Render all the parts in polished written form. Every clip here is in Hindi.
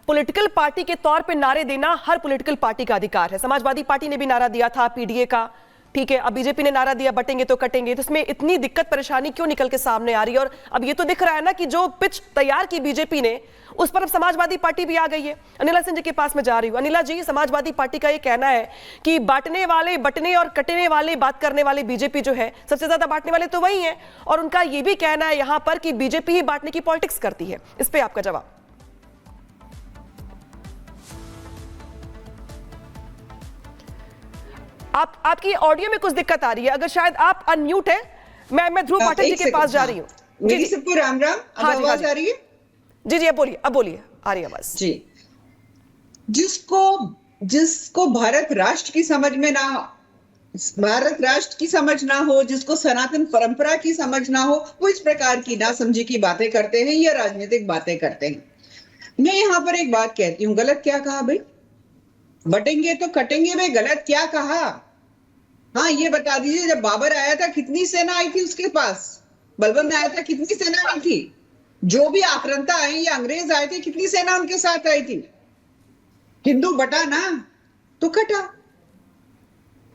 पॉलिटिकल पार्टी के तौर पे नारे देना हर पॉलिटिकल पार्टी का अधिकार है। समाजवादी पार्टी ने भी नारा दिया था पीडीए का, ठीक है। अब बीजेपी ने नारा दिया बटेंगे तो कटेंगे। तो इसमें इतनी दिक्कत परेशानी क्यों निकल के सामने आ रही है? और अब ये तो दिख रहा है ना कि जो पिच तैयार की बीजेपी ने, उस पर अब समाजवादी पार्टी भी आ गई है। अनिला सिंह जी के पास में जा रही हूँ। अनिला जी, समाजवादी पार्टी का ये कहना है कि बांटने वाले, बटने और कटने वाले, बात करने वाले बीजेपी जो है, सबसे ज्यादा बांटने वाले तो वही है। और उनका ये भी कहना है यहां पर कि बीजेपी ही बांटने की पॉलिटिक्स करती है। इस पर आपका जवाब। आपकी ऑडियो में कुछ दिक्कत आ रही है, अगर शायद आप अनम्यूट है। मैं ध्रुव पाठक जी के पास जा रही हूँ। मेरी सबको राम राम। अब आवाज आ रही है? जी, अब बोलिए, आ रही है आवाज जी। जिसको भारत राष्ट्र की समझ ना हो, जिसको सनातन परंपरा की समझ ना हो, वो इस प्रकार की नासमझी की बातें करते हैं या राजनीतिक बातें करते हैं। मैं यहाँ पर एक बात कहती हूँ, गलत क्या कहा भाई? बटेंगे तो कटेंगे में गलत क्या कहा? हाँ, ये बता दीजिए, जब बाबर आया था कितनी सेना आई थी उसके पास? बलबन आया था कितनी सेना आई थी? जो भी आक्रांता आए या अंग्रेज आए थे, कितनी सेना उनके साथ आई थी? हिंदू बटा ना तो कटा।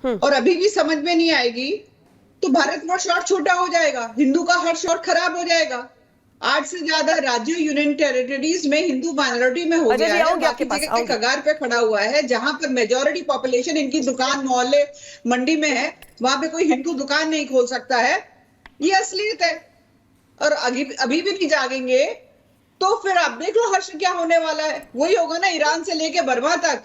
और अभी भी समझ में नहीं आएगी तो भारतवर्ष और छोटा हो जाएगा, हिंदू का हर्ष और खराब हो जाएगा। 8 से ज्यादा राज्य यूनियन टेरिटरीज में हिंदू माइनॉरिटी में हो गया है, बाकी जगह के कगार पे खड़ा हुआ है। जहां पर मेजॉरिटी पॉपुलेशन इनकी दुकान, मोहल्ले, मंडी में है, वहां पे कोई हिंदू दुकान नहीं खोल सकता है। ये असलियत है। और अभी भी नहीं जागेंगे तो फिर आप देख लो हर्ष क्या होने वाला है। वही होगा ना, ईरान से लेके बर्मा तक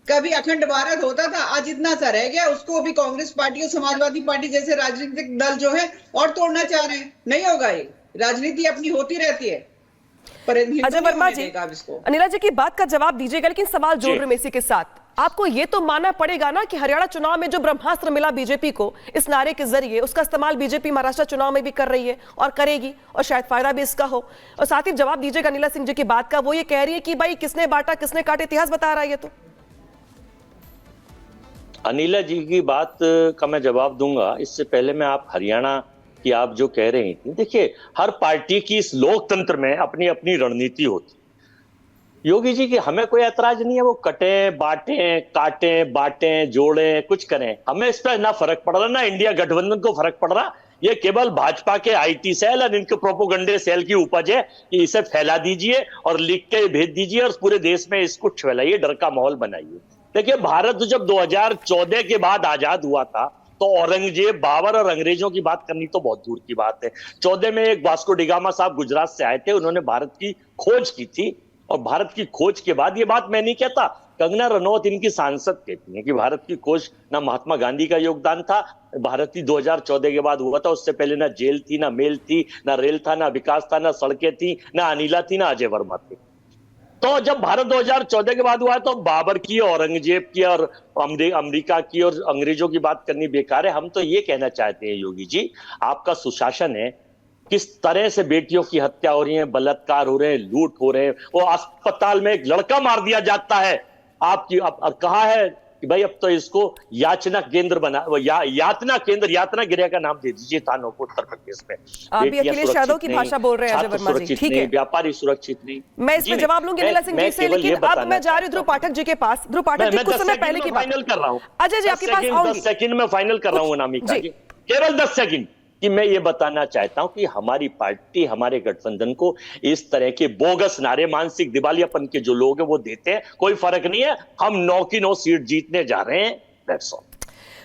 कभी अखंड भारत होता था, आज इतना सा रह गया। उसको भी कांग्रेस पार्टी और समाजवादी पार्टी जैसे राजनीतिक दल जो है और तोड़ना चाह रहे हैं। नहीं होगा, ये राजनीति अपनी होती रहती है। अजय वर्मा जी, अनिला जी की बात का जवाब दीजिएगा, लेकिन सवाल जोड़ रहे इसी के साथ। आपको ये तो मानना पड़ेगा ना कि हरियाणा चुनाव में जो ब्रह्मास्त्र मिला बीजेपी को इस नारे के जरिए, उसका इस्तेमाल बीजेपी महाराष्ट्र चुनाव में भी कर रही है और करेगी, और शायद फायदा भी इसका हो। और साथ ही जवाब दीजिएगा अनिला सिंह जी की बात का। वो ये कह रही है कि भाई किसने बांटा किसने काटा, इतिहास बता रहा है ये तो। अनिला जी की बात का मैं जवाब दूंगा। इससे पहले मैं आप हरियाणा कि आप जो कह रही थी, देखिए हर पार्टी की इस लोकतंत्र में अपनी अपनी रणनीति होती। योगी जी की हमें कोई ऐतराज नहीं है, वो कटे, बांटे, काटे, बांटे, जोड़े, कुछ करें, हमें इस पर ना फर्क पड़ रहा, ना इंडिया गठबंधन को फर्क पड़ रहा। ये केवल भाजपा के आईटी सेल और इनके प्रोपोगंडे सेल की उपज है कि इसे फैला दीजिए और लिख के भेज दीजिए और पूरे देश में इसको फैलाइए, डर का माहौल बनाइए। देखिए, भारत जब 2014 के बाद आजाद हुआ था तो औरंगजेब, बाबर और अंग्रेजों की बात करनी तो बहुत दूर की बात है। 14 में एक वास्को डिगामा साहब गुजरात से आए थे, उन्होंने भारत की खोज की थी। और भारत की खोज के बाद, ये बात मैं नहीं कहता, कंगना रनौत इनकी सांसद कहती हैं कि भारत की खोज ना महात्मा गांधी का योगदान था, भारत की 2014 के बाद हुआ था। उससे पहले ना जेल थी, ना मेल थी, ना रेल था, ना विकास था, ना सड़कें थी, ना अनिला थी, ना अजय वर्मा थे। तो जब भारत 2014 के बाद हुआ है तो बाबर की, औरंगजेब की और अमेरिका की और अंग्रेजों की बात करनी बेकार है। हम तो ये कहना चाहते हैं योगी जी, आपका सुशासन है, किस तरह से बेटियों की हत्या हो रही है, बलात्कार हो रहे हैं, लूट हो रहे हैं। वो अस्पताल में एक लड़का मार दिया जाता है, आपकी अब कहा है कि भाई अब तो इसको याचना केंद्र बना, यातना केंद्र, यातना गृह का नाम दे दीजिए थानों को उत्तर प्रदेश में। आप भी अखिलेश यादव की भाषा बोल रहे हैं अजय वर्मा जी, ठीक है। व्यापारी सुरक्षित नहीं। मैं इसमें जवाब लूंगी अनिला सिंह जी से, लेकिन अब मैं जा रही हूँ ध्रुव पाठक जी के पास। ध्रुव पाठक जी, कुछ समय पहले की बात फाइनल कर रहा हूँ अजय जी, आपके पास आऊंगी। 10 सेकंड में फाइनल कर रहा हूँ अनामिका जी, केवल 10 सेकंड कि मैं ये बताना चाहता हूं कि हमारी पार्टी, हमारे गठबंधन को इस तरह के बोगस नारे, मानसिक दिवालियापन के जो लोग हैं वो देते हैं, कोई फर्क नहीं है। हम 9 की 9 सीट जीतने जा रहे हैं, दैट्स ऑल।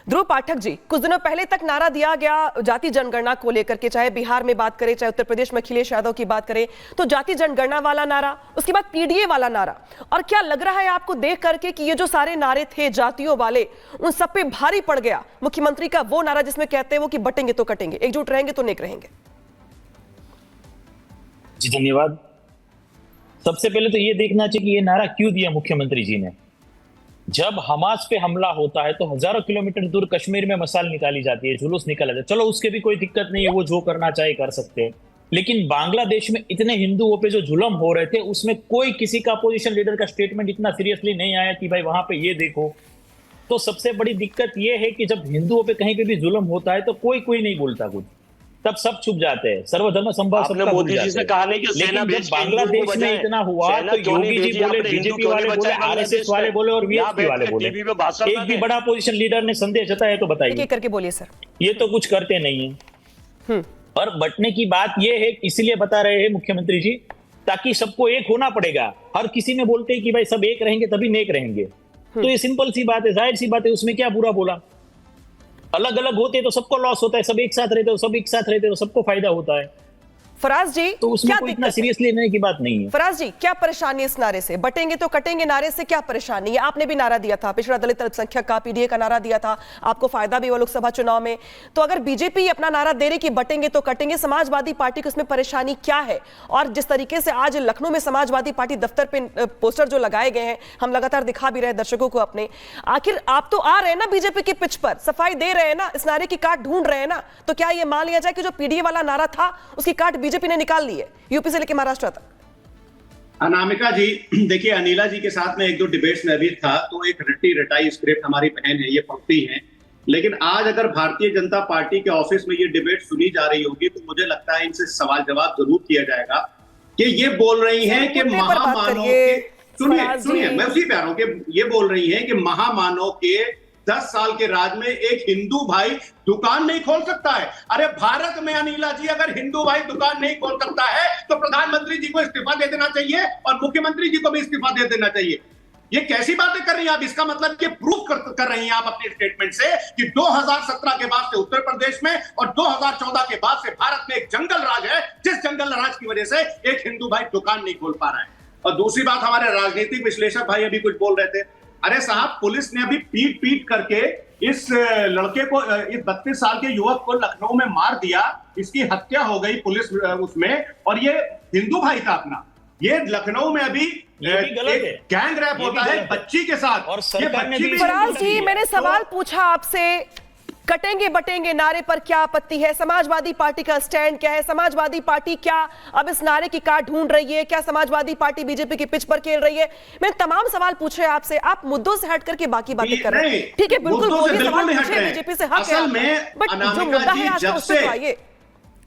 ध्रुव पाठक जी, कुछ दिनों पहले तक नारा दिया गया जाति जनगणना को लेकर के, चाहे बिहार में बात करें, चाहे उत्तर प्रदेश में अखिलेश यादव की बात करें, तो जाति जनगणना वाला नारा, उसके बाद पीडीए वाला नारा। और क्या लग रहा है आपको देख करके कि ये जो सारे नारे थे जातियों वाले, उन सब पे भारी पड़ गया मुख्यमंत्री का वो नारा जिसमें कहते हैं वो कि बटेंगे तो कटेंगे, एकजुट रहेंगे तो नेक रहेंगे? जी धन्यवाद। सबसे पहले तो ये देखना चाहिए कि ये नारा क्यों दिया मुख्यमंत्री जी ने। जब हमास पे हमला होता है तो हजारों किलोमीटर दूर कश्मीर में मसाल निकाली जाती है, जुलूस निकाला जाता है, चलो उसके भी कोई दिक्कत नहीं है, वो जो करना चाहे कर सकते हैं। लेकिन बांग्लादेश में इतने हिंदुओं पे जो जुल्म हो रहे थे, उसमें कोई किसी का अपोजिशन लीडर का स्टेटमेंट इतना सीरियसली नहीं आया कि भाई वहां पे ये देखो। तो सबसे बड़ी दिक्कत ये है कि जब हिंदुओं पे कहीं पे भी जुल्म होता है तो कोई नहीं बोलता कुछ। तब सब चुप जाते हैं, सर्वधर्म संभव आपने सबका भूल मोदी जी जाते से हैं। कहा नहीं कि सेना लेकिन भेज जब के हिंदुओं को बांग्लादेश में बचाएं। इतना हुआ सेना तो क्यों नहीं योगी जी भेजी? बोले, आपने हिंदू बीजेपी क्यों वाले नहीं बोले, बचाए आरएसएस बांग्लादेश वाले में? बोले और यहाँ वीएचपी बैठ वाले के बोले। टीवी पे भाषण एक ना भी दें। बड़ा अपोजिशन लीडर ने संदेश जताया तो एक बताइए। एक करके बोलिए सर। ये तो कुछ करते नहीं है। और बंटने की बात ये है, इसलिए बता रहे हैं मुख्यमंत्री जी, ताकि सबको एक होना पड़ेगा। हर किसी में बोलते हैं कि भाई सब एक रहेंगे तभी नेक रहेंगे, तो ये सिंपल सी बात है, जाहिर सी बात है, उसमें क्या बुरा बोला। अलग अलग होते तो सबको लॉस होता है, सब एक साथ रहते तो सब एक साथ रहते तो सबको फायदा होता है। फराज जी, तो उसमें क्या कोई दिक्कत इतना है? सीरियस लेने की बात नहीं है। फराज जी, क्या परेशानी है इस नारे से? बटेंगे तो कटेंगे नारे से क्या परेशानी है? आपने भी नारा दिया था, पिछड़ा दलित अल्पसंख्यक का, पीडीए का नारा दिया था, आपको फायदा भी हुआ लोकसभा चुनाव में। तो अगर बीजेपी अपना नारा दे रही कि बटेंगे तो कटेंगे, समाजवादी पार्टी को इसमें परेशानी क्या है? और जिस तरीके से आज लखनऊ में समाजवादी पार्टी दफ्तर पे पोस्टर जो लगाए गए हैं, हम लगातार दिखा भी रहे हैं दर्शकों को अपने, आखिर आप तो आ रहे हैं ना बीजेपी की पिच पर, सफाई दे रहे हैं ना, इस नारे की काट ढूंढ रहे हैं ना, तो क्या ये मान लिया जाए कि जो पीडीए वाला नारा था उसकी काट बीजेपी ने निकाल ली है यूपी से लेकर महाराष्ट्र तक? अनामिका जी, देखिए अनिला जी के साथ में एक दो डिबेट्स में भी था, तो एक रट्टी रटाई स्क्रिप्ट हमारी बहन है, ये पढ़ती है। लेकिन आज अगर भारतीय जनता पार्टी के ऑफिस में ये डिबेट सुनी जा रही होगी तो मुझे लगता है इनसे सवाल जवाब जरूर किया जाएगा कि ये बोल रही हैं कि महामानव के, सुनिए मैं उसी पे आ रहा हूं कि ये बोल रही हैं कि महामानव के 10 साल के राज में एक हिंदू भाई दुकान नहीं खोल सकता है। अरे भारत में अनिला जी, अगर हिंदू भाई दुकान नहीं खोल सकता है तो प्रधानमंत्री जी को इस्तीफा दे देना चाहिए और मुख्यमंत्री जी को भी इस्तीफा दे देना चाहिए। ये कैसी बातें कर रही हैं आप? इसका मतलब ये प्रूफ कर रही हैं आप अपने स्टेटमेंट से कि 2017 के बाद से उत्तर प्रदेश में और 2014 के बाद से भारत में एक जंगल राज है, जिस जंगल राज की वजह से एक हिंदू भाई दुकान नहीं खोल पा रहा है। और दूसरी बात, हमारे राजनीतिक विश्लेषक भाई अभी कुछ बोल रहे थे, अरे साहब पुलिस ने अभी पीट करके इस लड़के को, इस 32 साल के युवक को लखनऊ में मार दिया, इसकी हत्या हो गई पुलिस उसमें, और ये हिंदू भाई था अपना। ये लखनऊ में अभी गैंग रैप होता है बच्ची के साथ, और सरकार ने भी। फराज जी, मैंने सवाल पूछा आपसे, कटेंगे बटेंगे नारे पर क्या आपत्ति है? समाजवादी पार्टी का स्टैंड क्या है? समाजवादी पार्टी क्या अब इस नारे की काट ढूंढ रही है? क्या समाजवादी पार्टी बीजेपी की पिच पर खेल रही है? मैंने तमाम सवाल पूछे आपसे, आप मुद्दों से हट करके बाकी बातें कर रहे हैं। ठीक है, बिल्कुल बोलिए, सवाल पूछिए, बीजेपी से हक है, बट जो मुद्दा है आज उस पर आइए।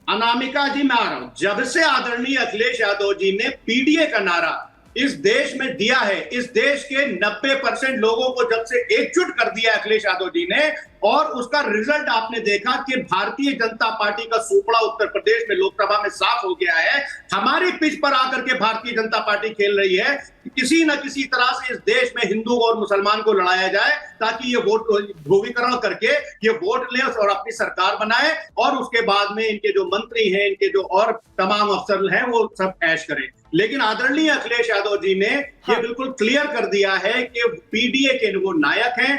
अनामिका जी, मैं आ रहा हूं, जब से आदरणीय अखिलेश यादव जी ने पीडीए का नारा इस देश में दिया है, इस देश के 90% लोगों को जब से एकजुट कर दिया अखिलेश यादव जी ने, और उसका रिजल्ट आपने देखा कि भारतीय जनता पार्टी का सुपड़ा उत्तर प्रदेश में लोकसभा में साफ हो गया है। हमारी पिच पर आकर के भारतीय जनता पार्टी खेल रही है कि किसी न किसी तरह से इस देश में हिंदू और मुसलमान को लड़ाया जाए, ताकि ये वोट ध्रुवीकरण करके ये वोट ले और अपनी सरकार बनाए, और उसके बाद में इनके जो मंत्री हैं, इनके जो और तमाम अफसर हैं, वो सब ऐश करें। लेकिन आदरणीय अखिलेश यादव जी ने ये बिल्कुल क्लियर कर दिया है कि पीडीए के वो नायक हैं,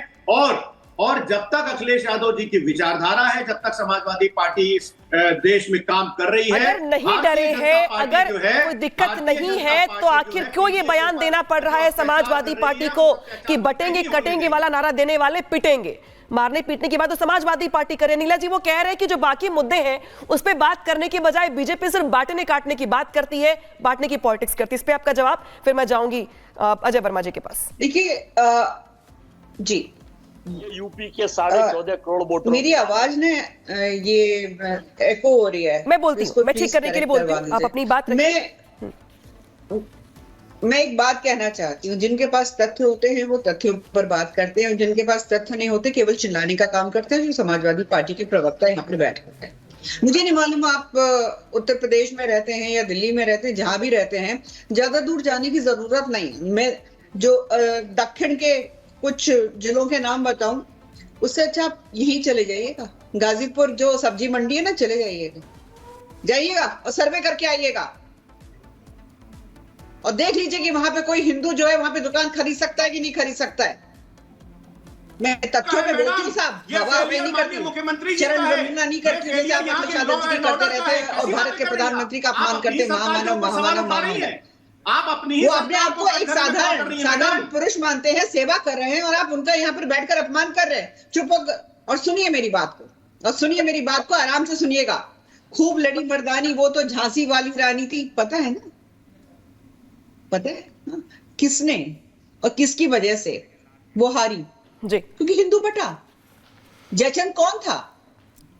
और जब तक अखिलेश यादव जी की विचारधारा है, जब तक समाजवादी पार्टी इस देश में काम कर रही है, अगर नहीं डरे हैं, अगर कोई दिक्कत नहीं है, तो आखिर क्यों ये बयान देना पड़ रहा है समाजवादी पार्टी को कि बटेंगे कटेंगे वाला नारा देने वाले पिटेंगे? मारने पीटने की बात तो समाजवादी पार्टी करे। नीला जी, वो कह रहे हैं कि जो बाकी मुद्दे हैं उस पर बात करने के बजाय बीजेपी सिर्फ बांटने काटने की बात करती है, बांटने की पॉलिटिक्स करती है। इस पे आपका जवाब, फिर मैं जाऊंगी अजय वर्मा जी के पास। देखिए जी, यूपी के 14.5 करोड़ वोटर, मेरी आवाज ने ये एको हो रही है, मैं बोलती हूँ, मैं ठीक करने के लिए बोलती हूँ, आप अपनी बात मैं एक बात कहना चाहती हूँ, जिनके पास तथ्य होते हैं वो तथ्यों पर बात करते हैं, और जिनके पास तथ्य नहीं होते केवल चिल्लाने का काम करते हैं, जो समाजवादी पार्टी के प्रवक्ता यहाँ पर बैठ करते हैं। मुझे नहीं मालूम आप उत्तर प्रदेश में रहते हैं या दिल्ली में रहते हैं, जहां भी रहते हैं, ज्यादा दूर जाने की जरूरत नहीं। मैं जो दक्षिण के कुछ जिलों के नाम बताऊं, उससे अच्छा आप यहीं चले जाइएगा, गाजीपुर जो सब्जी मंडी है ना, चले जाइएगा और सर्वे करके आइएगा, और देख लीजिए कि वहां पे कोई हिंदू जो है वहां पे दुकान खरीद सकता है कि नहीं खरीद सकता है। मैं तथ्यों पे बोलती हूँ साहब, हवा पे नहीं करती, चरण वंदना नहीं करती, जैसे आप अखिलेश यादव जी करते रहते हैं और भारत के प्रधानमंत्री का अपमान करते, महामानव महामानव महामानव। आप अपनी वो अपने आप को एक साधारण पुरुष मानते हैं, सेवा कर रहे हैं, और आप उनका यहाँ पर बैठकर अपमान कर रहे हैं। चुप हो और सुनिए मेरी बात को, और सुनिए मेरी बात को, आराम से सुनिएगा। खूब लड़ी मर्दानी, वो तो झांसी वाली रानी थी, पता है ना, पता है ना? किसने और किसकी वजह से वो हारी? जी, क्योंकि हिंदू बटा। जयचंद कौन था?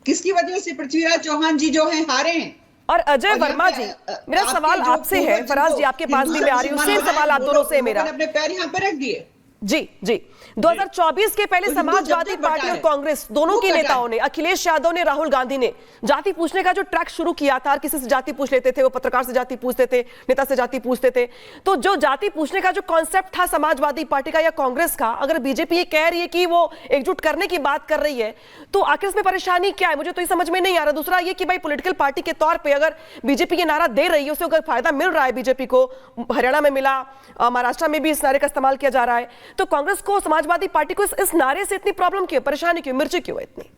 किसकी वजह से पृथ्वीराज चौहान जी जो हैं हारे हैं? और अजय और यहाँ वर्मा पे, जी, आपके मेरा सवाल जो आपसे है, पूर्वज फराज जी जिनको आपके पास भी हिंदू मैं आ रही हूँ, मुसलमान सेम सवाल आप वो दोनों लोग- से मेरा। लोगों ने अपने पैर यहाँ पे रख दिए। जी जी 2024 के पहले तो हिंदू समाजवादी जब तक पार्टी बटा और है, कांग्रेस दोनों वो के कटा है। नेताओं ने, अखिलेश यादव ने, राहुल गांधी ने जाति पूछने का जो ट्रैक शुरू किया था, हर किसी से जाति पूछ लेते थे, वो पत्रकार से जाति पूछते थे, नेता से जाति पूछते थे, तो जो जाति पूछने का जो कॉन्सेप्ट था समाजवादी पार्टी का या कांग्रेस का, अगर बीजेपी ये कह रही है कि वो एकजुट करने की बात कर रही है, तो आखिर इसमें परेशानी क्या है? मुझे तो ये समझ में नहीं आ रहा। दूसरा ये कि भाई पॉलिटिकल पार्टी के तौर पर अगर बीजेपी ये नारा दे रही है, उससे अगर फायदा मिल रहा है बीजेपी को, हरियाणा में मिला, महाराष्ट्र में भी इस नारे का इस्तेमाल किया जा रहा है, तो कांग्रेस को, समाजवादी पार्टी को इस नारे से इतनी प्रॉब्लम क्यों, परेशानी क्यों, मिर्ची क्यों है इतनी?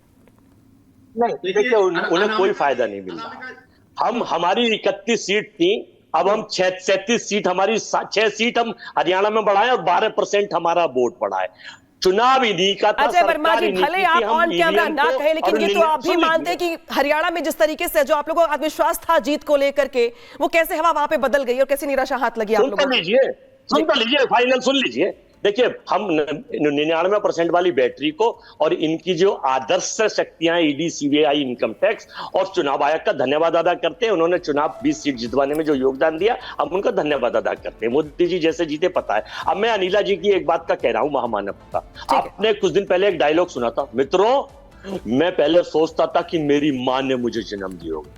नहीं देखिए उन्हें कोई फायदा नहीं मिल रहा। हमारी 31 सीट थी, अब हम 37 सीट, हमारी 6 सीट हम हरियाणा में बढ़ाए और 12% हमारा वोट बढ़ाए। चुनाव इन्हीं का था। अजय वर्मा जी, भले आप ऑन कैमरा ना कहें, लेकिन ये तो आप भी मानते हैं कि हरियाणा में जिस तरीके से जो आप लोगों का आत्मविश्वास था जीत को लेकर के, वो कैसे हवा वहां पे बदल गई और कैसे निराशा हाथ लगी आप लोगों को? सुन तो लीजिए, फाइनल सुन लीजिए। देखिए हम 99% वाली बैटरी को और इनकी जो आदर्श शक्तियां ईडी, सीबीआई, इनकम टैक्स और चुनाव आयोग का धन्यवाद अदा करते हैं। उन्होंने चुनाव 20 सीट जितवाने में जो योगदान दिया, हम उनका धन्यवाद अदा करते हैं। मोदी जी जैसे जीते पता है। अब मैं अनिला जी की एक बात का कह रहा हूं, महामानव का। आपने कुछ दिन पहले एक डायलॉग सुना था, मित्रों मैं पहले सोचता था कि मेरी मां ने मुझे जन्म दिया होगा,